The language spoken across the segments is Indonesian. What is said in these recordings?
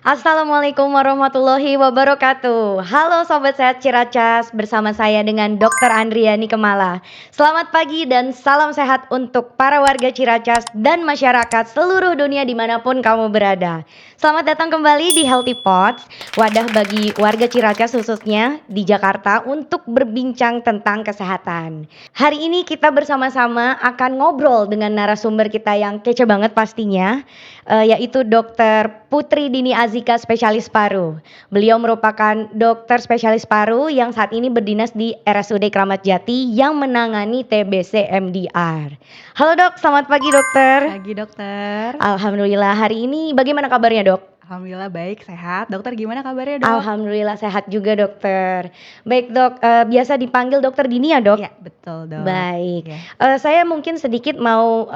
Assalamualaikum warahmatullahi wabarakatuh. Halo Sobat Sehat Ciracas, bersama saya dengan Dr. Andriani Kemala. Selamat pagi dan salam sehat untuk para warga Ciracas dan masyarakat seluruh dunia dimanapun kamu berada. Selamat datang kembali di Healthy Pods, wadah bagi warga Ciracas khususnya di Jakarta untuk berbincang tentang kesehatan. Hari ini kita bersama-sama akan ngobrol dengan narasumber kita yang kece banget pastinya, yaitu Dr. Putri Dini Azika, spesialis paru. Beliau merupakan dokter spesialis paru yang saat ini berdinas di RSUD Kramat Jati yang menangani TBC MDR. Halo dok, selamat pagi dokter. Pagi dokter. Alhamdulillah, hari ini bagaimana kabarnya dok? Alhamdulillah baik, sehat. Dokter gimana kabarnya dok? Alhamdulillah sehat juga dokter. Baik dok, biasa dipanggil dokter Dini ya dok? Iya betul dok. Baik, Ya. saya mungkin sedikit mau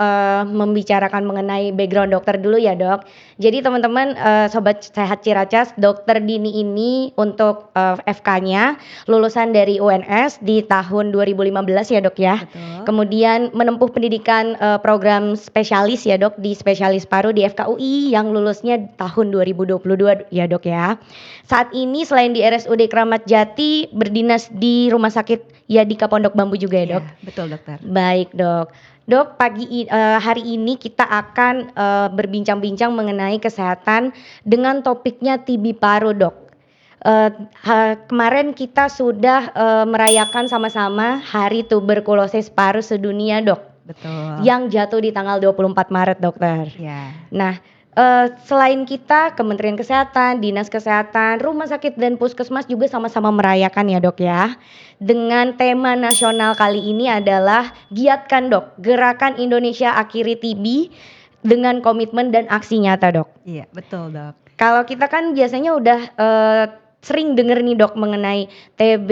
membicarakan mengenai background dokter dulu ya dok. Jadi teman-teman, Sobat Sehat Ciracas, dokter Dini ini untuk FK-nya lulusan dari UNS di tahun 2015 ya dok ya. Betul. Kemudian menempuh pendidikan program spesialis ya dok di spesialis paru di FKUI yang lulusnya tahun 2022 ya dok ya. Saat ini selain di RSUD Kramat Jati berdinas di Rumah Sakit Yadika Pondok Bambu juga ya dok? Ya, betul dokter. Baik dok. Dok, hari ini kita akan berbincang-bincang mengenai kesehatan dengan topiknya TB paru dok. Kemarin kita sudah merayakan sama-sama Hari Tuberkulosis Paru Sedunia dok. Betul. Yang jatuh di tanggal 24 Maret dokter. Ya. Nah, selain kita, Kementerian Kesehatan, Dinas Kesehatan, Rumah Sakit dan Puskesmas juga sama-sama merayakan ya dok ya. Dengan tema nasional kali ini adalah Giatkan Dok, Gerakan Indonesia Akhiri TB dengan komitmen dan aksi nyata dok. Iya betul dok. Kalau kita kan biasanya udah sering denger nih dok mengenai TB,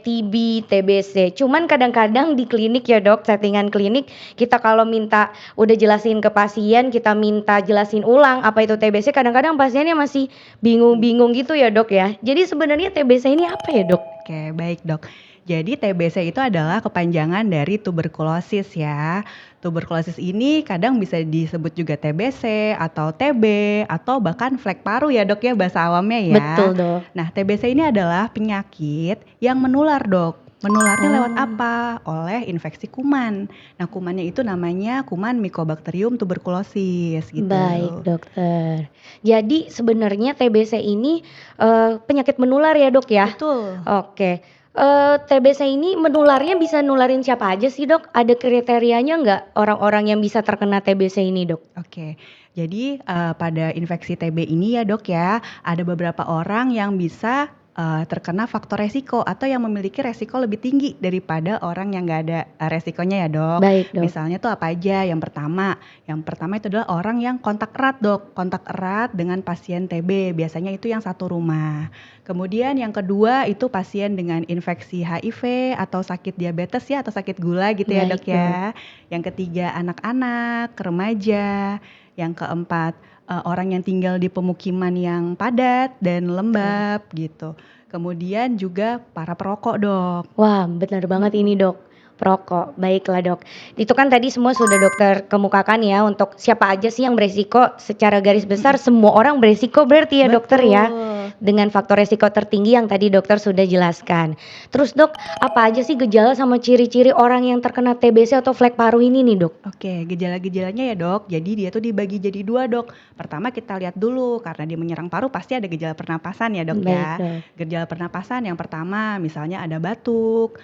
TB, TBC. Cuman kadang-kadang di klinik ya dok, settingan klinik kita kalau minta udah jelasin ke pasien, kita minta jelasin ulang apa itu TBC, kadang-kadang pasiennya masih bingung-bingung gitu ya dok ya. Jadi sebenarnya TBC ini apa ya dok? Oke baik dok. Jadi TBC itu adalah kepanjangan dari tuberkulosis ya. Tuberkulosis ini kadang bisa disebut juga TBC atau TB atau bahkan flek paru ya dok ya bahasa awamnya ya. Betul dok. Nah TBC ini adalah penyakit yang menular dok. Menularnya lewat Oh. apa? Oleh infeksi kuman. Nah kumannya itu namanya kuman Mycobacterium tuberculosis gitu. Baik dokter. Jadi sebenarnya TBC ini penyakit menular ya dok ya? Betul. Oke. TBC ini menularnya bisa nularin siapa aja sih dok? Ada kriterianya nggak orang-orang yang bisa terkena TBC ini dok? Oke, jadi pada infeksi TB ini ya dok ya, ada beberapa orang yang bisa terkena faktor resiko atau yang memiliki resiko lebih tinggi daripada orang yang nggak ada resikonya ya dok. Baik dok. Misalnya tuh apa aja? Yang pertama itu adalah orang yang kontak erat dok, kontak erat dengan pasien TB, biasanya itu yang satu rumah. Kemudian yang kedua itu pasien dengan infeksi HIV atau sakit diabetes ya atau sakit gula gitu ya Baik, dok ya. Yang ketiga anak-anak, remaja. Yang keempat orang yang tinggal di pemukiman yang padat dan lembab gitu. Kemudian juga para perokok dok. Wah, benar banget ini dok. Perokok, baiklah dok. Itu kan tadi semua sudah dokter kemukakan ya untuk siapa aja sih yang beresiko. Secara garis besar semua orang beresiko berarti ya dokter ya. Betul. Dengan faktor resiko tertinggi yang tadi dokter sudah jelaskan. Terus dok, apa aja sih gejala sama ciri-ciri orang yang terkena TBC atau flek paru ini nih dok? Oke, gejala-gejalanya ya dok. Jadi dia tuh dibagi jadi dua dok. Pertama kita lihat dulu karena dia menyerang paru pasti ada gejala pernapasan ya dok Baik ya. dok. Gejala pernapasan yang pertama misalnya ada batuk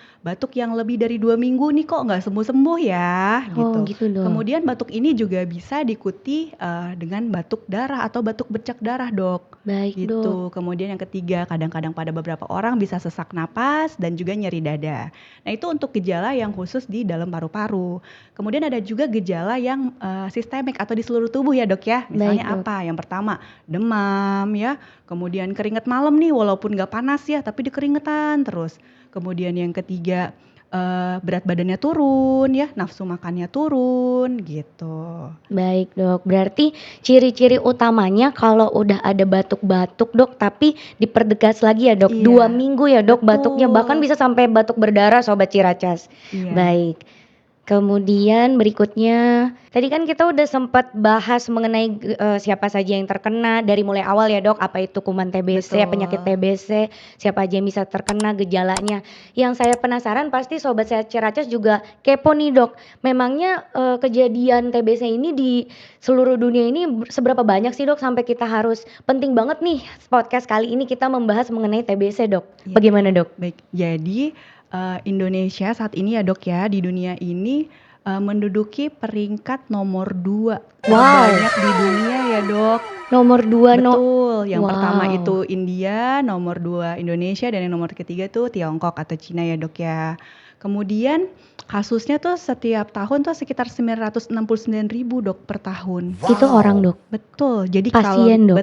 yang lebih dari 2 minggu nih kok nggak sembuh-sembuh ya Oh gitu. gitu dok. Kemudian batuk ini juga bisa diikuti dengan batuk darah atau batuk bercak darah dok. Baik dok. Gitu. Kemudian yang ketiga kadang-kadang pada beberapa orang bisa sesak napas dan juga nyeri dada. Nah itu untuk gejala yang khusus di dalam paru-paru. Kemudian ada juga gejala yang sistemik atau di seluruh tubuh ya dok ya. Misalnya Baik, dok. apa? Yang pertama demam ya. Kemudian keringat malam nih walaupun nggak panas ya tapi dikeringetan terus. Kemudian yang ketiga berat badannya turun ya, nafsu makannya turun gitu. Baik dok, berarti ciri-ciri utamanya kalau udah ada batuk-batuk dok, tapi dipertegas lagi ya dok, Iya, 2 minggu ya dok batuknya, bahkan betul. bisa sampai batuk berdarah sobat Ciracas. Iya. Baik. Kemudian berikutnya, tadi kan kita udah sempat bahas mengenai siapa saja yang terkena dari mulai awal ya dok, apa itu kuman TBC, penyakit Betul. TBC, siapa aja yang bisa terkena gejalanya. Yang saya penasaran pasti Sobat Sehat Ciracas juga kepo nih dok, memangnya kejadian TBC ini di seluruh dunia ini seberapa banyak sih dok sampai kita harus penting banget nih podcast kali ini kita membahas mengenai TBC dok. Iya. Bagaimana dok? Baik, jadi Indonesia saat ini ya dok ya, di dunia ini menduduki peringkat nomor 2 Wow. terbanyak di dunia ya dok. Nomor 2 Betul, yang pertama Wow. itu India, nomor 2 Indonesia, dan yang nomor ketiga tuh Tiongkok atau Cina ya dok ya. Kemudian kasusnya tuh setiap tahun tuh sekitar 969.000 dok per tahun. Itu orang dok. Betul, jadi Pasien, Dok.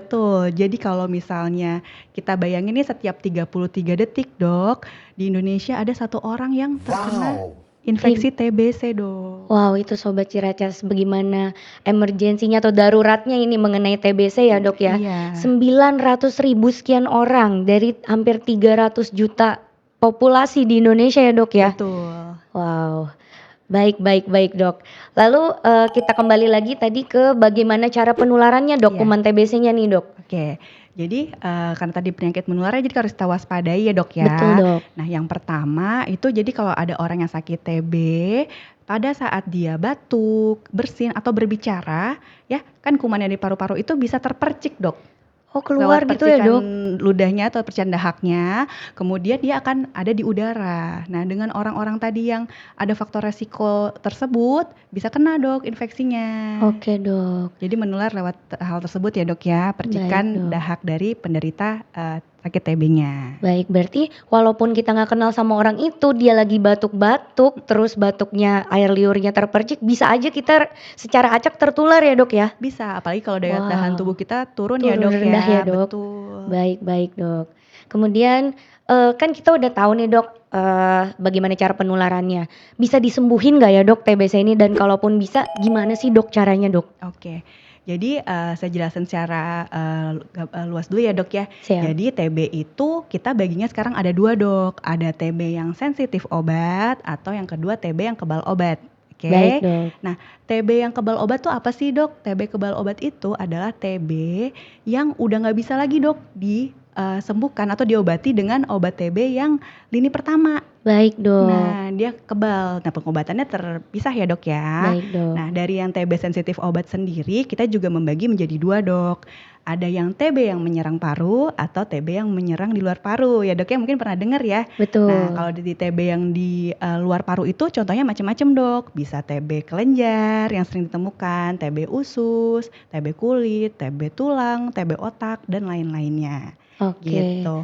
jadi kalau misalnya kita bayangin nih setiap 33 detik dok, di Indonesia ada 1 orang yang terkena infeksi TBC dok. Wow, itu Sobat Ciracas bagaimana emergensinya atau daruratnya ini mengenai TBC ya dok ya. Iya. 900.000 sekian orang dari hampir 300 juta populasi di Indonesia ya dok ya. Betul. Wow, baik dok. Lalu kita kembali lagi tadi ke bagaimana cara penularannya dok, Iya. kuman TBC-nya nih dok. Oke, jadi karena tadi penyakit menular jadi harus kita waspadai ya dok ya. Betul dok. Nah yang pertama itu jadi kalau ada orang yang sakit TB, pada saat dia batuk, bersin atau berbicara, ya kan kuman yang di paru-paru itu bisa terpercik dok. Oh keluar Lewat gitu ya percikan dok. ludahnya atau percikan dahaknya, kemudian dia akan ada di udara. Nah dengan orang-orang tadi yang ada faktor resiko tersebut, bisa kena dok infeksinya. Oke dok. Jadi menular lewat hal tersebut ya dok ya, percikan Dok. dahak dari penderita sakit TB-nya. Baik, berarti walaupun kita nggak kenal sama orang itu, dia lagi batuk-batuk, terus batuknya air liurnya terpercik, bisa aja kita secara acak tertular ya dok ya? Bisa, apalagi kalau daya Wow. tahan tubuh kita turun ya dok Rendah ya dok? Betul. Baik dok. Kemudian kan kita udah tahu nih dok bagaimana cara penularannya. Bisa disembuhin nggak ya dok TBC ini, dan kalaupun bisa gimana sih dok caranya dok? Oke, jadi saya jelasin secara luas dulu ya dok ya. Siap. Jadi TB itu kita baginya sekarang ada 2 dok, ada TB yang sensitif obat atau yang kedua TB yang kebal obat. Oke. Baik dok. Nah, TB yang kebal obat tuh apa sih dok? TB kebal obat itu adalah TB yang udah nggak bisa lagi dok disembuhkan atau diobati dengan obat TB yang lini pertama. Baik dok. Nah, dia kebal. Nah, pengobatannya terpisah ya dok ya. Baik dok. Nah, dari yang TB sensitif obat sendiri, kita juga membagi menjadi 2 dok. Ada yang TB yang menyerang paru atau TB yang menyerang di luar paru. Ya dok ya, mungkin pernah dengar ya. Betul. Nah, kalau di TB yang di luar paru itu contohnya macam-macam dok. Bisa TB kelenjar yang sering ditemukan, TB usus, TB kulit, TB tulang, TB otak, dan lain-lainnya. Oke. Gitu.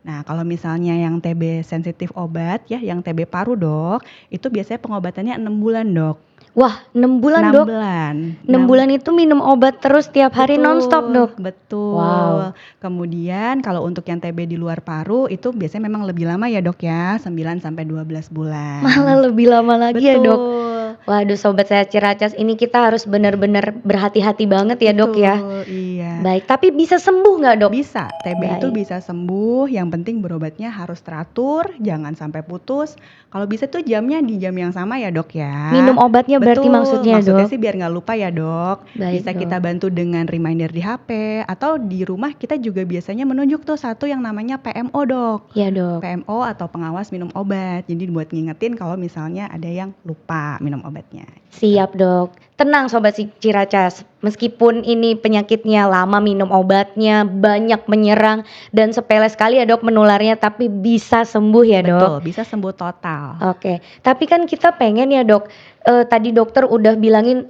Nah, kalau misalnya yang TB sensitif obat ya, yang TB paru dok, itu biasanya pengobatannya 6 bulan dok. Wah 6 bulan 6 dok? bulan. 6 bulan itu minum obat terus tiap hari nonstop dok? Betul. Wow. Kemudian kalau untuk yang TB di luar paru itu biasanya memang lebih lama ya dok ya, 9 sampai 12 bulan. Malah lebih lama lagi ya dok? Betul. Waduh Sobat Sehat Ciracas, ini kita harus benar-benar berhati-hati banget ya dok ya? Betul, iya. Baik, tapi bisa sembuh nggak dok? Bisa, TB itu Baik. bisa sembuh, yang penting berobatnya harus teratur, jangan sampai putus. Kalau bisa tuh jamnya di jam yang sama ya dok ya. Minum obatnya berarti Betul, maksudnya dok? sih biar nggak lupa ya dok. Baik, Bisa dok. kita bantu dengan reminder di HP, atau di rumah kita juga biasanya menunjuk tuh satu yang namanya PMO dok. Iya dok. PMO atau pengawas minum obat, jadi buat ngingetin kalau misalnya ada yang lupa minum obatnya. Siap dok. Tenang Sobat Ciracas, meskipun ini penyakitnya lama minum obatnya, banyak menyerang dan sepele sekali ya dok menularnya, tapi bisa sembuh ya dok? Betul, bisa sembuh total. Oke, tapi kan kita pengen ya dok, tadi dokter udah bilangin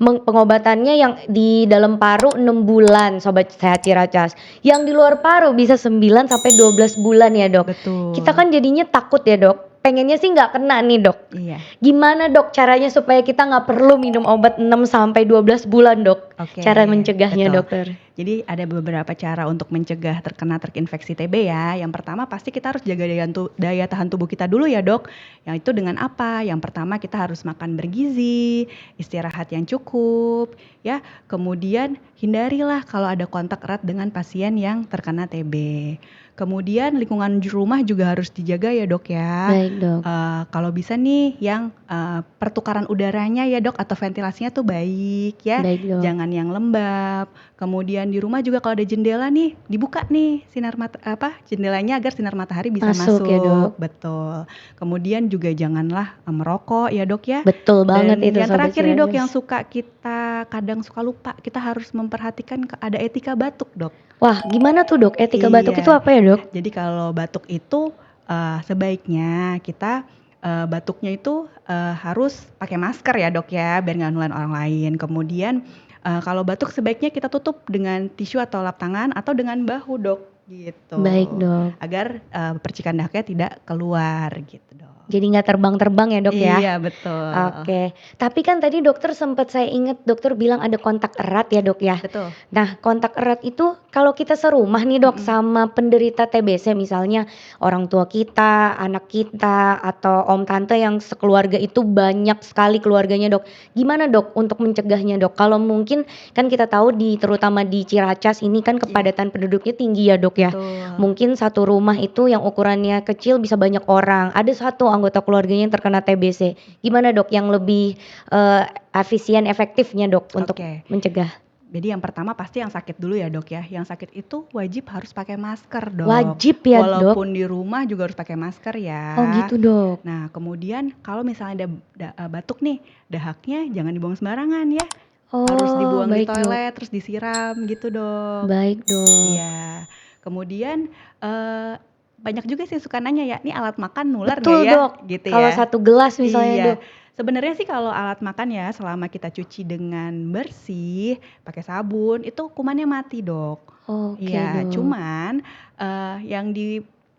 pengobatannya yang di dalam paru 6 bulan Sobat Sehat Ciracas, yang di luar paru bisa 9 sampai 12 bulan ya dok. Betul. Kita kan jadinya takut ya dok, pengennya sih nggak kena nih dok. Iya. Gimana dok caranya supaya kita nggak perlu minum obat 6 sampai 12 bulan dok? Oke, Cara mencegahnya betul. dokter. Jadi ada beberapa cara untuk mencegah terinfeksi TB ya. Yang pertama pasti kita harus jaga daya tahan tubuh kita dulu ya dok. Yang itu dengan apa? Yang pertama kita harus makan bergizi, istirahat yang cukup ya. Kemudian hindarilah kalau ada kontak erat dengan pasien yang terkena TB. Kemudian lingkungan rumah juga harus dijaga ya Dok ya. Baik dok. Kalau bisa nih yang pertukaran udaranya ya Dok atau ventilasinya tuh baik ya. Baik dok. Jangan yang lembab. Kemudian di rumah juga kalau ada jendela nih, dibuka nih jendelanya agar sinar matahari bisa Masuk ya, Dok. Betul. Kemudian juga janganlah merokok ya Dok ya. Betul banget Dan itu yang Sobat terakhir nih Dok, Ciracas. yang kita kadang suka lupa, kita harus memperhatikan ada etika batuk Dok. Wah, gimana tuh dok? Etika batuk Iya. itu apa ya dok? Jadi kalau batuk itu sebaiknya kita batuknya itu harus pakai masker ya Dok ya, biar nggak nularin orang lain. Kemudian kalau batuk sebaiknya kita tutup dengan tisu atau lap tangan atau dengan bahu Dok, gitu. Baik dok. Agar percikan dahaknya tidak keluar gitu Dok. Jadi nggak terbang-terbang ya dok ya? Iya betul. Oke, tapi kan tadi dokter sempat saya ingat dokter bilang ada kontak erat ya dok ya? Betul. Nah kontak erat itu kalau kita serumah nih dok sama penderita TBC misalnya orang tua kita, anak kita atau om tante yang sekeluarga itu banyak sekali keluarganya dok. Gimana dok untuk mencegahnya dok? Kalau mungkin kan kita tahu terutama di Ciracas ini kan kepadatan penduduknya tinggi ya dok ya? Betul. Mungkin satu rumah itu yang ukurannya kecil bisa banyak orang. Ada satu anggota keluarganya yang terkena TBC. Gimana dok yang lebih efisien efektifnya dok untuk Oke. mencegah? Jadi yang pertama pasti yang sakit dulu ya Dok ya. Yang sakit itu wajib harus pakai masker Dok. Wajib ya dok? Walaupun di rumah juga harus pakai masker ya. Oh gitu dok. Nah kemudian kalau misalnya ada batuk nih, dahaknya jangan dibuang sembarangan ya. Harus Oh dibuang di baik dok. toilet, terus disiram gitu Dok. Baik dok. Iya. Kemudian banyak juga sih suka nanya ya, nih alat makan nular Betul nggak ya? dok. Gitu Kalau ya. satu gelas misalnya Iya. dok. Sebenarnya sih kalau alat makan ya selama kita cuci dengan bersih, pakai sabun, itu kumannya mati Dok. Oke Iya, dok. cuman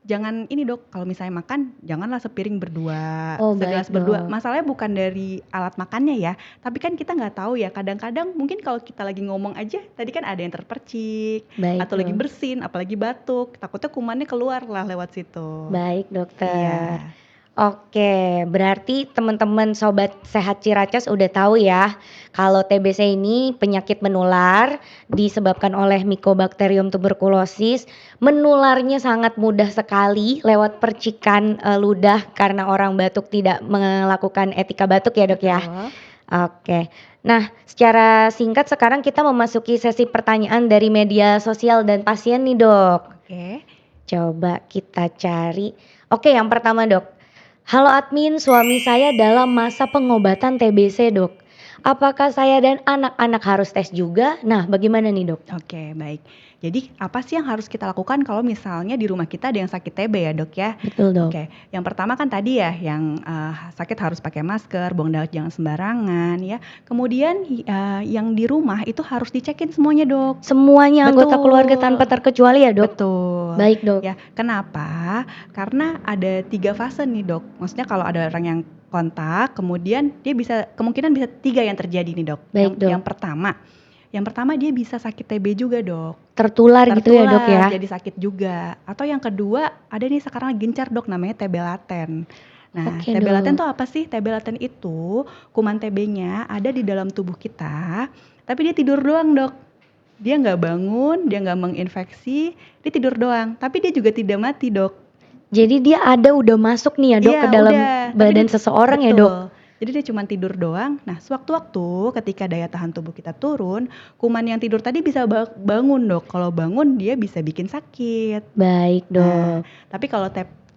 jangan ini Dok, kalau misalnya makan janganlah sepiring berdua, Oh, segelas baik, berdua. Dok. Masalahnya bukan dari alat makannya ya, tapi kan kita nggak tahu ya. Kadang-kadang mungkin kalau kita lagi ngomong aja, tadi kan ada yang terpercik, Baik atau lagi dok. bersin, apalagi batuk, takutnya kumannya keluar lah lewat situ. Baik dokter. Iya. Oke, berarti teman-teman sobat sehat Ciracas udah tahu ya kalau TBC ini penyakit menular disebabkan oleh Mycobacterium tuberculosis. Menularnya sangat mudah sekali lewat percikan ludah karena orang batuk tidak melakukan etika batuk ya dok ya. Betul. Oke. Nah, secara singkat sekarang kita memasuki sesi pertanyaan dari media sosial dan pasien nih dok. Oke. Coba kita cari. Oke, yang pertama dok. Halo admin, suami saya dalam masa pengobatan TBC dok. Apakah saya dan anak-anak harus tes juga? Nah, bagaimana nih dok? Oke, baik. Jadi apa sih yang harus kita lakukan kalau misalnya di rumah kita ada yang sakit TB ya Dok ya? Betul dok. Oke, yang pertama kan tadi ya yang sakit harus pakai masker, buang dahak jangan sembarangan ya. Kemudian yang di rumah itu harus dicekin semuanya Dok. Semuanya anggota Betul. keluarga tanpa terkecuali ya dok? Betul. Baik dok. Ya, kenapa? Karena ada 3 fase nih Dok. Maksudnya kalau ada orang yang kontak, kemudian dia kemungkinan bisa 3 yang terjadi nih Dok. Baik, Dok. Yang pertama dia bisa sakit TB juga Dok. Tertular gitu ya dok ya? Jadi sakit juga. Atau yang kedua ada nih sekarang lagi gencar Dok, namanya TB laten. Nah, Oke, TB Dok. laten tuh apa sih? TB laten itu kuman TB-nya ada di dalam tubuh kita, tapi dia tidur doang Dok. Dia nggak bangun, dia nggak menginfeksi, dia tidur doang. Tapi dia juga tidak mati Dok. Jadi dia udah masuk nih ya dok Iya, ke dalam udah. Tapi badan dia- seseorang ya betul. dok? Jadi dia cuma tidur doang. Nah, sewaktu-waktu ketika daya tahan tubuh kita turun, kuman yang tidur tadi bisa bangun Dok. Kalau bangun dia bisa bikin sakit. Baik dok. Tapi kalau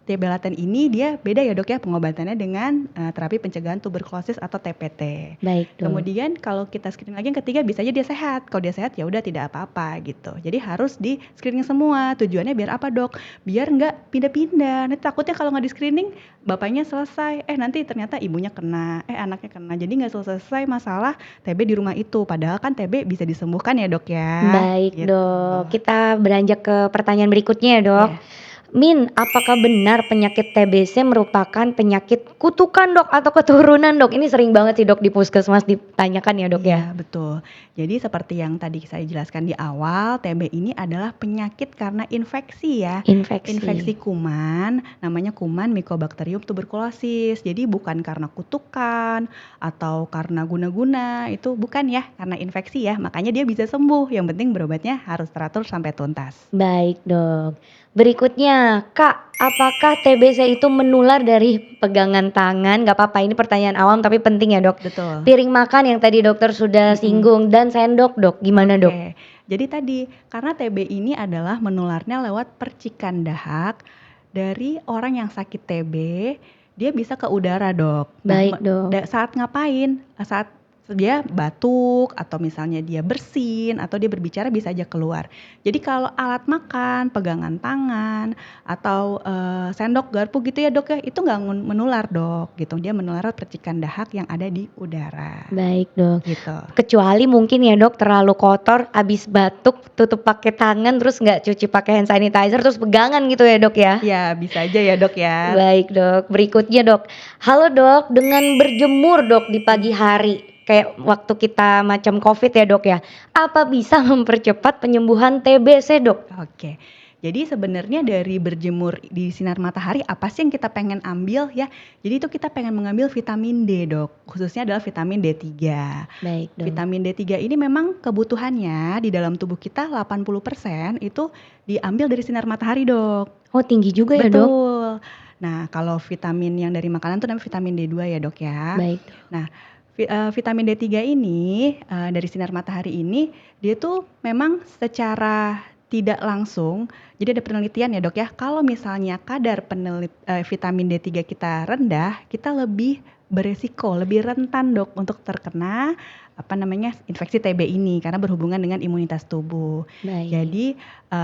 TB laten ini dia beda ya Dok ya, pengobatannya dengan terapi pencegahan tuberkulosis atau TPT. Baik dok. Kemudian kalau kita screening lagi yang ketiga bisa aja dia sehat. Kalau dia sehat ya udah tidak apa-apa gitu. Jadi harus di screening semua. Tujuannya biar apa Dok? Biar nggak pindah-pindah. Nanti takutnya kalau nggak di screening bapaknya selesai, nanti ternyata ibunya kena, anaknya kena. Jadi nggak selesai masalah TB di rumah itu. Padahal kan TB bisa disembuhkan ya Dok ya. Baik Gitu. dok, kita beranjak ke pertanyaan berikutnya ya dok. Iya. Min, apakah benar penyakit TBC merupakan penyakit kutukan dok atau keturunan dok? Ini sering banget sih dok di puskesmas ditanyakan ya dok ya. Iya, betul. Jadi seperti yang tadi saya jelaskan di awal, TB ini adalah penyakit karena infeksi ya. Infeksi kuman, namanya kuman Mycobacterium tuberculosis. Jadi bukan karena kutukan atau karena guna-guna, itu bukan ya, karena infeksi ya. Makanya dia bisa sembuh. Yang penting berobatnya harus teratur sampai tuntas. Baik dok. Berikutnya, Kak, apakah TBC itu menular dari pegangan tangan? Nggak apa-apa, ini pertanyaan awam tapi penting ya, Dok. Betul. Piring makan yang tadi dokter sudah singgung dan sendok, Dok. Gimana, Dok? Oke. Jadi tadi karena TB ini adalah menularnya lewat percikan dahak dari orang yang sakit TB, dia bisa ke udara, Dok. Baik, Dok. Saat ngapain? Saat dia batuk atau misalnya dia bersin atau dia berbicara bisa aja keluar. Jadi kalau alat makan, pegangan tangan atau sendok garpu gitu ya, Dok ya, itu nggak menular, Dok, gitu. Dia menular lewat percikan dahak yang ada di udara. Baik, Dok. Gitu. Kecuali mungkin ya, Dok, terlalu kotor, abis batuk tutup pakai tangan terus nggak cuci pakai hand sanitizer terus pegangan gitu ya, Dok ya? Ya, bisa aja ya, Dok ya. Baik, Dok. Berikutnya, Dok. Halo, Dok, dengan berjemur, Dok, di pagi hari kayak waktu kita macam Covid ya, Dok ya. Apa bisa mempercepat penyembuhan TBC, Dok? Oke. Jadi sebenarnya dari berjemur di sinar matahari apa sih yang kita pengen ambil ya? Jadi itu kita pengen mengambil vitamin D, Dok. Khususnya adalah vitamin D3. Baik, Dok. Vitamin D3 ini memang kebutuhannya di dalam tubuh kita 80% itu diambil dari sinar matahari, Dok. Oh, tinggi juga ya, Dok? Betul. Nah, kalau vitamin yang dari makanan itu namanya vitamin D2 ya, Dok ya. Baik, Dok. Nah, vitamin D3 ini dari sinar matahari ini dia tuh memang secara tidak langsung, jadi ada penelitian ya, Dok ya, kalau misalnya kadar vitamin D3 kita rendah, kita lebih beresiko, lebih rentan, Dok, untuk terkena infeksi TB ini karena berhubungan dengan imunitas tubuh. Baik. Jadi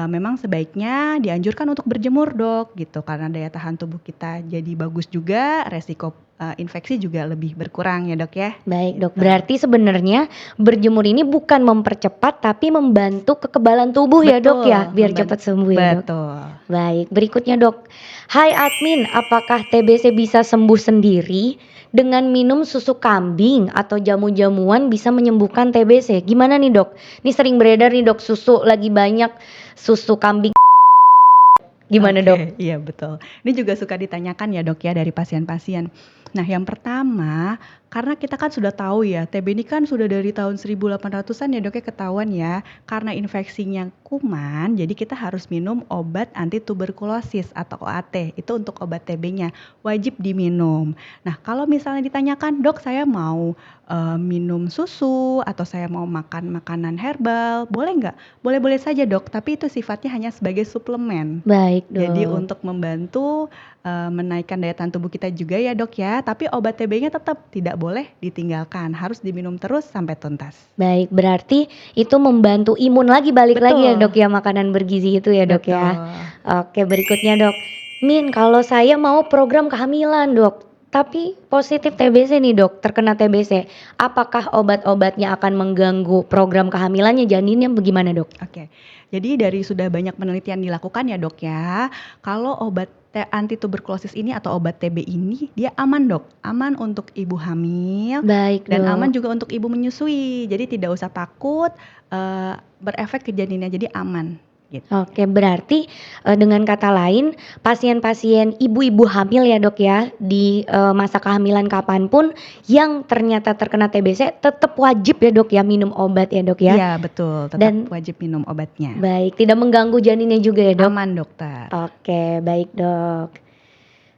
memang sebaiknya dianjurkan untuk berjemur, Dok, gitu, karena daya tahan tubuh kita jadi bagus juga, resiko infeksi juga lebih berkurang ya, Dok ya. Baik, Dok. Berarti sebenarnya berjemur ini bukan mempercepat tapi membantu kekebalan tubuh ya, Dok ya, biar cepat sembuh ya, Dok. Betul. Baik, berikutnya, Dok. Hai admin, apakah TBC bisa sembuh sendiri dengan minum susu kambing atau jamu-jamuan bisa menyembuhkan TBC? Gimana nih, Dok? Ini sering beredar nih, Dok, susu lagi banyak susu kambing. Gimana, Oke, Dok? iya betul. Ini juga suka ditanyakan ya, Dok ya, dari pasien-pasien. Nah, yang pertama, karena kita kan sudah tahu ya, TB ini kan sudah dari tahun 1800-an ya, Dok ya, ketahuan ya, karena infeksinya kuman, jadi kita harus minum obat anti tuberkulosis atau OAT. Itu untuk obat TB-nya, wajib diminum. Nah, kalau misalnya ditanyakan, "Dok, saya mau minum susu atau saya mau makan makanan herbal, boleh nggak?" Boleh-boleh saja, Dok, tapi itu sifatnya hanya sebagai suplemen. Baik, Dok. Jadi untuk membantu menaikkan daya tahan tubuh kita juga ya, Dok ya, tapi obat TB-nya tetap tidak boleh ditinggalkan, harus diminum terus sampai tuntas. Baik, berarti itu membantu imun lagi, balik lagi ya, Betul. Dok ya, makanan bergizi itu ya, Dok ya. Betul. Oke, berikutnya, Dok. Min, kalau saya mau program kehamilan, Dok, tapi positif TBC nih, Dok, terkena TBC. Apakah obat-obatnya akan mengganggu program kehamilannya, janinnya bagaimana, Dok? Oke. Jadi dari sudah banyak penelitian dilakukan ya, Dok ya, kalau obat anti tuberkulosis ini atau obat TB ini dia aman, Dok. Aman untuk ibu hamil Baik, dan Dok. aman juga untuk ibu menyusui. Jadi tidak usah takut berefek ke janinnya, jadi aman gitu. Oke, berarti dengan kata lain pasien-pasien ibu-ibu hamil ya, Dok ya, di masa kehamilan kapanpun yang ternyata terkena TBC tetap wajib ya, Dok ya, minum obat ya, Dok ya? Iya, betul, tetap Dan wajib minum obatnya. baik, tidak mengganggu janinnya juga ya, Dok? Aman, Dokter. Oke, baik, Dok.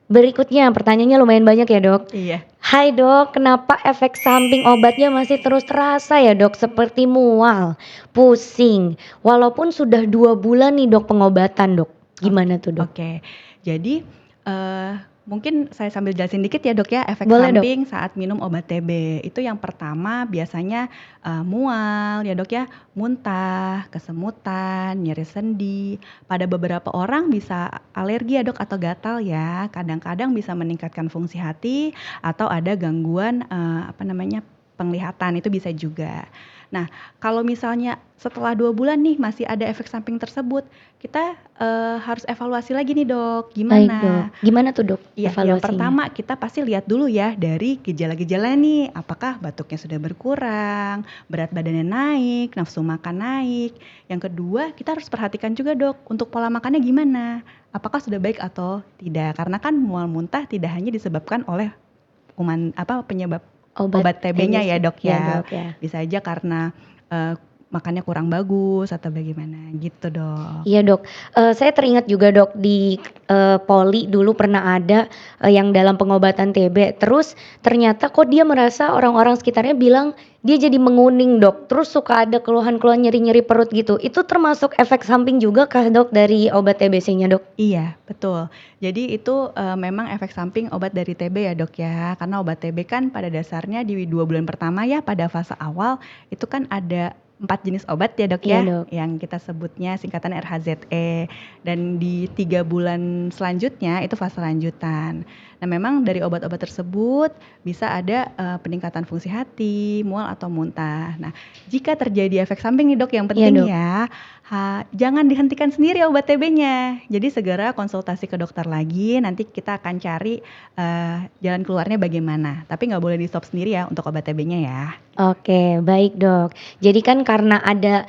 Berikutnya pertanyaannya lumayan banyak ya, Dok. Iya. Hai, Dok, kenapa efek samping obatnya masih terus terasa ya, Dok? Seperti mual, pusing, walaupun sudah 2 bulan nih, Dok, pengobatan, Dok. Gimana tuh, Dok? Oke. Jadi mungkin saya sambil jelasin dikit ya, Dok ya, efek Boleh, Dok. samping saat minum obat TB. Itu yang pertama biasanya mual ya, Dok ya, muntah, kesemutan, nyeri sendi. Pada beberapa orang bisa alergi ya, Dok, atau gatal ya. Kadang-kadang bisa meningkatkan fungsi hati atau ada gangguan penglihatan, itu bisa juga. Nah, kalau misalnya setelah 2 bulan nih masih ada efek samping tersebut, kita harus evaluasi lagi nih, Dok, Baik, Dok. gimana? Gimana tuh, Dok, Iya, yang evaluasinya? pertama kita pasti lihat dulu ya dari gejala-gejala nih, apakah batuknya sudah berkurang, berat badannya naik, nafsu makan naik. Yang kedua, kita harus perhatikan juga, Dok, untuk pola makannya gimana, apakah sudah baik atau tidak. Karena kan mual muntah tidak hanya disebabkan oleh penyebab obat TB-nya ya, Dok Iya, ya. Dok ya. Bisa aja karena makannya kurang bagus atau bagaimana gitu, Dok. Iya dok, saya teringat juga dok di Poli dulu pernah ada yang dalam pengobatan TB, terus ternyata kok dia merasa orang-orang sekitarnya bilang dia jadi menguning dok, terus suka ada keluhan-keluhan nyeri-nyeri perut gitu, itu termasuk efek samping juga kah dok dari obat TBC-nya dok? Iya, betul. Jadi itu, memang efek samping obat dari TB ya, Dok, ya. Karena obat TB kan pada dasarnya di 2 bulan pertama ya, pada fase awal itu kan ada 4 jenis obat ya, Dok, Iya ya, dok. yang kita sebutnya singkatan RHZE. Dan di 3 bulan selanjutnya itu fase lanjutan. Nah, memang dari obat-obat tersebut bisa ada, peningkatan fungsi hati, mual atau muntah. Nah, jika terjadi efek samping nih, Dok, yang Iya penting dok. ya, jangan dihentikan sendiri obat TB-nya. Jadi segera konsultasi ke dokter lagi, nanti kita akan cari, jalan keluarnya bagaimana. Tapi nggak boleh di-stop sendiri ya untuk obat TB-nya ya. Oke, baik dok. Jadi kan karena ada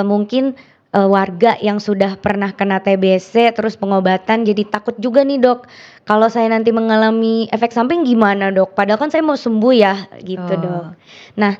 mungkin warga yang sudah pernah kena TBC terus pengobatan jadi takut juga nih dok. Kalau saya nanti mengalami efek samping gimana dok? Padahal kan saya mau sembuh ya gitu dok. Betul. Nah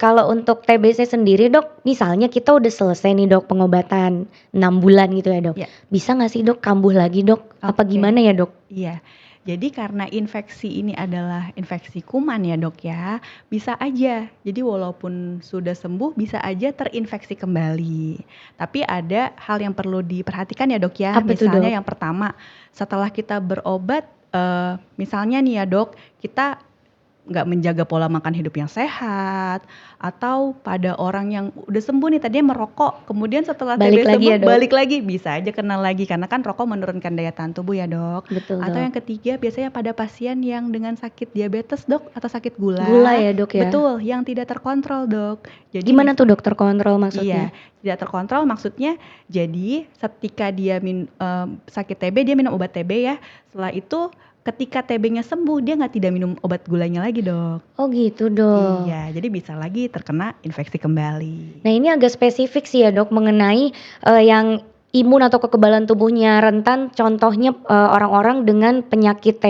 kalau untuk TBC sendiri dok, misalnya kita udah selesai nih dok pengobatan 6 bulan gitu ya dok. Ya, Bisa nggak sih dok kambuh lagi dok? Apa oke. gimana ya dok? Iya. Jadi karena infeksi ini adalah infeksi kuman ya, Dok, ya, bisa aja. Jadi walaupun sudah sembuh bisa aja terinfeksi kembali. Tapi ada hal yang perlu diperhatikan ya, Dok, ya. Apa tuh Misalnya dok? yang pertama, setelah kita berobat, misalnya nih ya, Dok, kita nggak menjaga pola makan hidup yang sehat, atau pada orang yang udah sembuh nih tadinya merokok, kemudian setelah TB Balik lagi sembuh ya dok? balik lagi, bisa aja kena lagi karena kan rokok menurunkan daya tahan tubuh ya, Dok. Betul Atau dok. yang ketiga biasanya pada pasien yang dengan sakit diabetes, Dok, atau sakit Gula gula, ya dok ya? betul, yang tidak terkontrol, Dok. Jadi Gimana tuh dokter kontrol maksudnya? iya, tidak terkontrol maksudnya jadi ketika dia sakit TB dia minum obat TB ya, setelah itu ketika TB-nya sembuh dia tidak minum obat gulanya lagi, Dok. Oh gitu dok. Iya, jadi bisa lagi terkena infeksi kembali. Nah ini agak spesifik sih ya dok mengenai yang imun atau kekebalan tubuhnya rentan, contohnya orang-orang dengan penyakit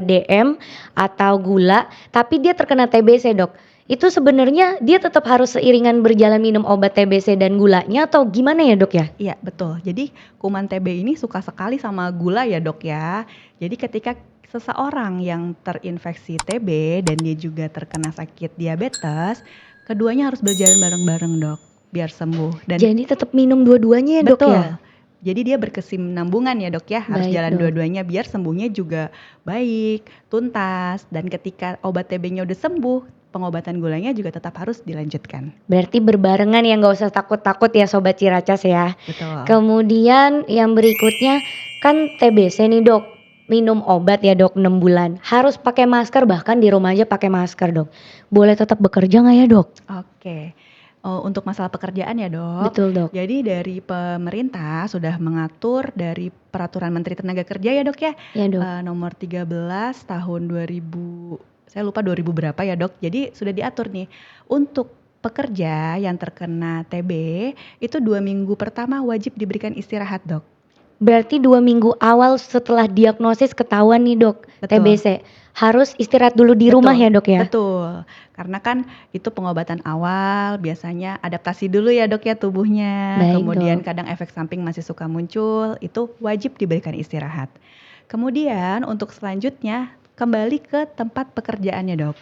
DM atau gula, tapi dia terkena TBC dok. Itu sebenarnya dia tetap harus seiringan berjalan minum obat TBC dan gulanya atau gimana ya dok ya? Iya, betul. Jadi kuman TB ini suka sekali sama gula ya, Dok, ya. Jadi ketika seseorang yang terinfeksi TB dan dia juga terkena sakit diabetes, keduanya harus berjalan bareng-bareng, Dok, biar sembuh. Dan Jadi tetap minum dua-duanya ya dok betul. ya? Jadi dia berkesinambungan ya, Dok, ya. Harus Baik jalan dok. dua-duanya biar sembuhnya juga baik, tuntas, dan ketika obat TB-nya udah sembuh, pengobatan gulanya juga tetap harus dilanjutkan. Berarti berbarengan ya, nggak usah takut-takut ya Sobat Ciracas ya. Betul. Kemudian yang berikutnya kan TBC nih dok, minum obat ya dok 6 bulan. Harus pakai masker, bahkan di rumah aja pakai masker dok. Boleh tetap bekerja nggak ya dok? Oke. Untuk masalah pekerjaan ya, Dok. Betul dok. Jadi dari pemerintah sudah mengatur dari Peraturan Menteri Tenaga Kerja ya, Dok, ya. Ya dok. Nomor 13 tahun 2000, saya lupa 2000 berapa ya, Dok. Jadi sudah diatur nih untuk pekerja yang terkena TB itu 2 minggu pertama wajib diberikan istirahat, Dok. Berarti 2 minggu awal setelah diagnosis ketahuan nih dok Betul. TBC. Harus istirahat dulu di rumah Betul, ya dok ya? betul. Karena kan itu pengobatan awal biasanya adaptasi dulu ya, Dok, ya, tubuhnya. Baik, Kemudian Dok. kadang efek samping masih suka muncul, itu wajib diberikan istirahat. Kemudian untuk selanjutnya kembali ke tempat pekerjaannya, Dok.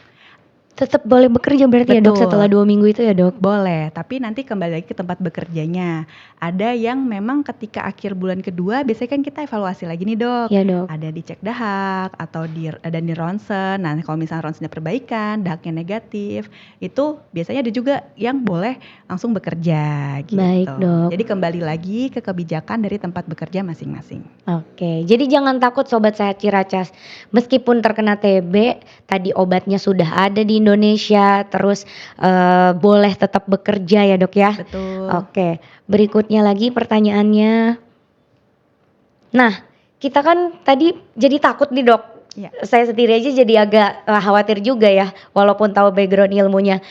Tetap boleh bekerja berarti ya dok setelah Betul. 2 minggu itu ya dok? Boleh, tapi nanti kembali lagi ke tempat bekerjanya. Ada yang memang ketika akhir bulan kedua biasanya kan kita evaluasi lagi nih, Dok. Ya dok. Ada dicek dahak atau ada di ronsen. Nah, kalau misalnya ronsennya perbaikan, dahaknya negatif, itu biasanya ada juga yang boleh langsung bekerja gitu. Baik, Dok. Jadi kembali lagi ke kebijakan dari tempat bekerja masing-masing. Oke, jadi jangan takut Sobat Sehat Ciracas. Meskipun terkena TB, tadi obatnya sudah ada di Indonesia, terus boleh tetap bekerja ya dok ya? Betul. Oke, berikutnya lagi pertanyaannya. Nah, kita kan tadi jadi takut nih dok. Ya. Saya sendiri aja jadi agak khawatir juga ya, walaupun tahu background ilmunya.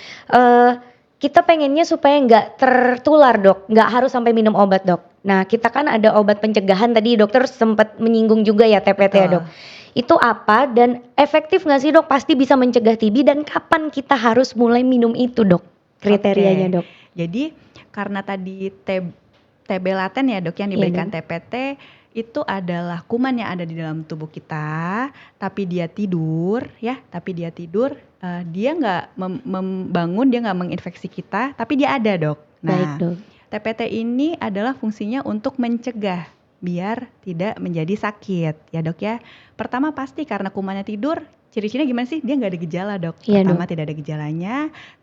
Kita pengennya supaya nggak tertular dok, nggak harus sampai minum obat dok. Nah kita kan ada obat pencegahan tadi dokter sempat menyinggung juga ya TPT ya dok. Itu apa dan efektif nggak sih dok? Pasti bisa mencegah TB dan kapan kita harus mulai minum itu dok? Kriterianya Oke. dok. Jadi karena tadi TB laten ya dok yang Iya diberikan dok. TPT itu adalah kuman yang ada di dalam tubuh kita, tapi dia tidur ya, dia nggak membangun, dia nggak menginfeksi kita, tapi dia ada dok. Baik Nah, dok. TPT ini adalah fungsinya untuk mencegah biar tidak menjadi sakit ya dok ya. Pertama pasti karena kumannya tidur, ciri-cirinya gimana sih? Dia nggak ada gejala dok. Iya Pertama dok. tidak ada gejalanya,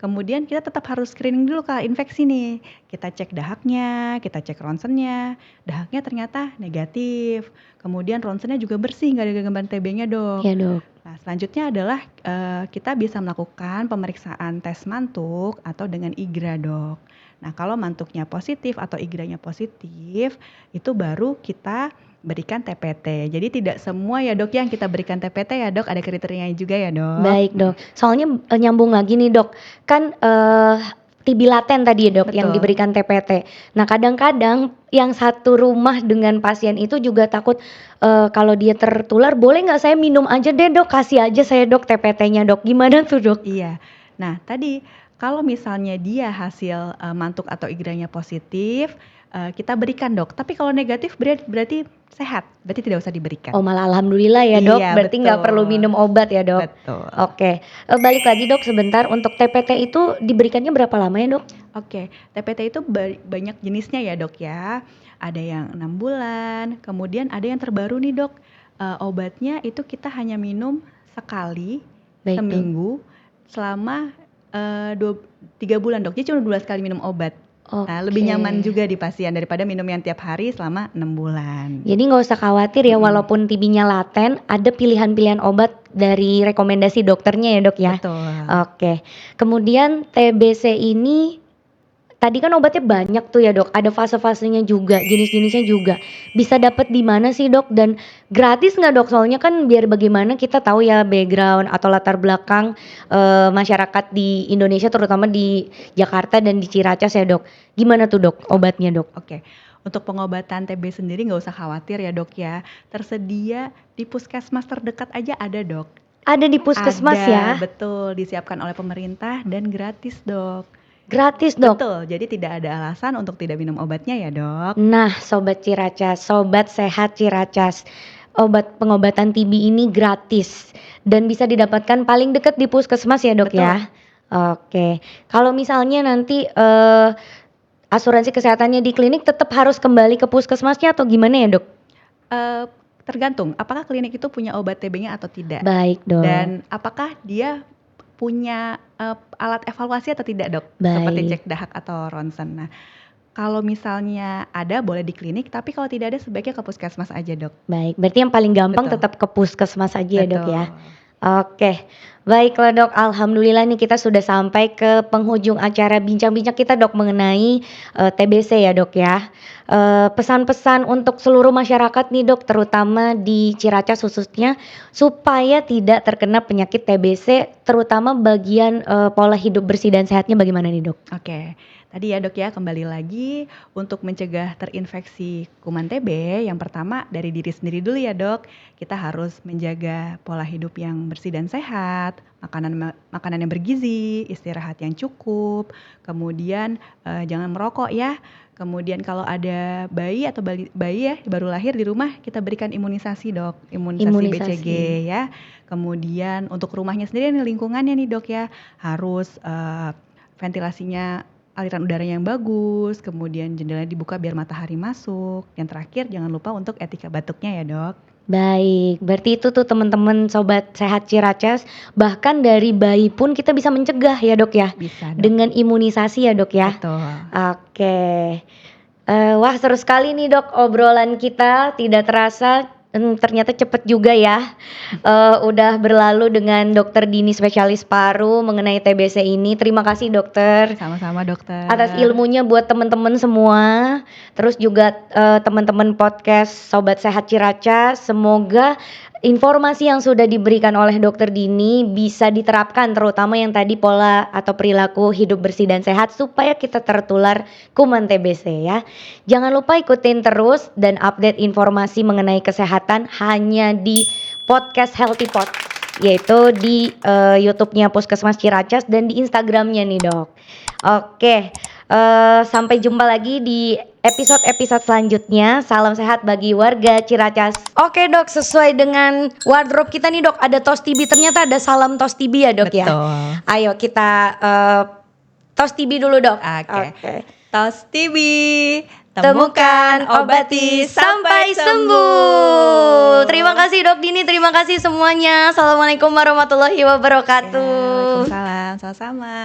kemudian kita tetap harus screening dulu kalau infeksi nih. Kita cek dahaknya, kita cek ronsennya, dahaknya ternyata negatif. Kemudian ronsennya juga bersih, nggak ada gangguan TB-nya dok. Iya dok. Nah, selanjutnya adalah kita bisa melakukan pemeriksaan tes mantuk atau dengan IGRA dok. Nah, kalau mantuknya positif atau IGRA-nya positif, itu baru kita berikan TPT. Jadi tidak semua ya dok yang kita berikan TPT ya dok, ada kriterianya juga ya dok. Baik dok. Soalnya nyambung lagi nih dok, kan TB laten tadi ya dok yang Betul. diberikan TPT. Nah kadang-kadang yang satu rumah dengan pasien itu juga takut kalau dia tertular, boleh nggak saya minum aja deh dok, kasih aja saya dok TPT-nya dok. Gimana tuh dok? Iya. Nah, tadi kalau misalnya dia hasil mantuk atau IGRA-nya positif, kita berikan dok. Tapi kalau negatif berarti sehat, berarti tidak usah diberikan. Oh malah alhamdulillah ya dok, Iya, berarti nggak perlu betul. minum obat ya dok. Betul. Oke, balik lagi dok sebentar, untuk TPT itu diberikannya berapa lama ya dok? Oke, TPT itu banyak jenisnya ya dok ya. Ada yang 6 bulan, kemudian ada yang terbaru nih dok. Obatnya itu kita hanya minum sekali Baik dok. seminggu selama 3 bulan dok. Jadi cuma 12 kali minum obat. Nah, lebih Oke. nyaman juga di pasien daripada minum yang tiap hari selama 6 bulan. Jadi nggak usah khawatir ya, walaupun TB-nya laten, ada pilihan-pilihan obat dari rekomendasi dokternya ya dok ya. Betul. Oke, kemudian TBC ini tadi kan obatnya banyak tuh ya dok, ada fase-fasenya juga, jenis-jenisnya juga. Bisa dapat di mana sih dok, dan gratis nggak dok? Soalnya kan biar bagaimana kita tahu ya background atau latar belakang masyarakat di Indonesia, terutama di Jakarta dan di Ciracas ya dok. Gimana tuh dok obatnya dok? Oke, untuk pengobatan TB sendiri nggak usah khawatir ya dok ya. Tersedia di puskesmas terdekat aja ada dok. Ada di puskesmas Ada, ya? betul, disiapkan oleh pemerintah dan gratis dok. Gratis dok? Betul, jadi tidak ada alasan untuk tidak minum obatnya ya dok. Nah Sobat Ciracas, Sobat Sehat Ciracas, pengobatan TB ini gratis dan bisa didapatkan paling dekat di puskesmas ya dok Betul. ya? Oke, kalau misalnya nanti asuransi kesehatannya di klinik tetap harus kembali ke puskesmasnya atau gimana ya dok? Tergantung apakah klinik itu punya obat TB-nya atau tidak. Baik dok. Dan apakah dia punya alat evaluasi atau tidak dok? Seperti Baik. cek dahak atau ronsen. Nah, kalau misalnya ada boleh di klinik, tapi kalau tidak ada sebaiknya ke puskesmas aja dok. Baik, berarti yang paling gampang Betul. tetap ke puskesmas aja ya dok ya? Betul. Oke, baiklah dok, alhamdulillah nih kita sudah sampai ke penghujung acara bincang-bincang kita dok mengenai TBC ya dok ya. Pesan-pesan untuk seluruh masyarakat nih dok, terutama di Ciracas khususnya, supaya tidak terkena penyakit TBC, terutama bagian pola hidup bersih dan sehatnya bagaimana nih dok? Oke, tadi ya dok ya, kembali lagi untuk mencegah terinfeksi kuman TB, yang pertama dari diri sendiri dulu ya dok. Kita harus menjaga pola hidup yang bersih dan sehat, makanan yang bergizi, istirahat yang cukup, kemudian jangan merokok ya. Kemudian kalau ada bayi atau bayi ya baru lahir di rumah, kita berikan imunisasi dok, imunisasi BCG ya. Kemudian untuk rumahnya sendiri nih, lingkungannya nih dok ya, harus ventilasinya, aliran udaranya yang bagus, kemudian jendelanya dibuka biar matahari masuk. Yang terakhir jangan lupa untuk etika batuknya ya dok. Baik, berarti itu tuh teman-teman Sobat Sehat Ciracas, bahkan dari bayi pun kita bisa mencegah ya dok ya? Bisa dok. Dengan imunisasi ya dok ya? Betul. Oke. Wah seru sekali nih dok obrolan kita, tidak terasa ternyata cepet juga ya. Udah berlalu dengan Dokter Dini spesialis paru mengenai TBC ini. Terima kasih dokter Sama-sama dokter. atas ilmunya buat teman-teman semua. Terus juga teman-teman podcast Sobat Sehat Ciracas, semoga informasi yang sudah diberikan oleh Dokter Dini bisa diterapkan, terutama yang tadi pola atau perilaku hidup bersih dan sehat supaya kita tertular kuman TBC ya. Jangan lupa ikutin terus dan update informasi mengenai kesehatan hanya di podcast Healthy Pod, yaitu di YouTube-nya Puskesmas Ciracas dan di Instagram-nya nih dok. Oke, Sampai jumpa lagi di episode-episode selanjutnya. Salam sehat bagi warga Ciracas. Oke dok, sesuai dengan wardrobe kita nih dok, ada Tostibi. Ternyata ada salam Tostibi ya dok ya. Betul. Ayo kita Tostibi dulu dok. Oke. Tostibi, Temukan, obati, sampai sembuh. Terima kasih Dok Dini, terima kasih semuanya. Assalamualaikum warahmatullahi wabarakatuh. Waalaikumsalam, sama-sama.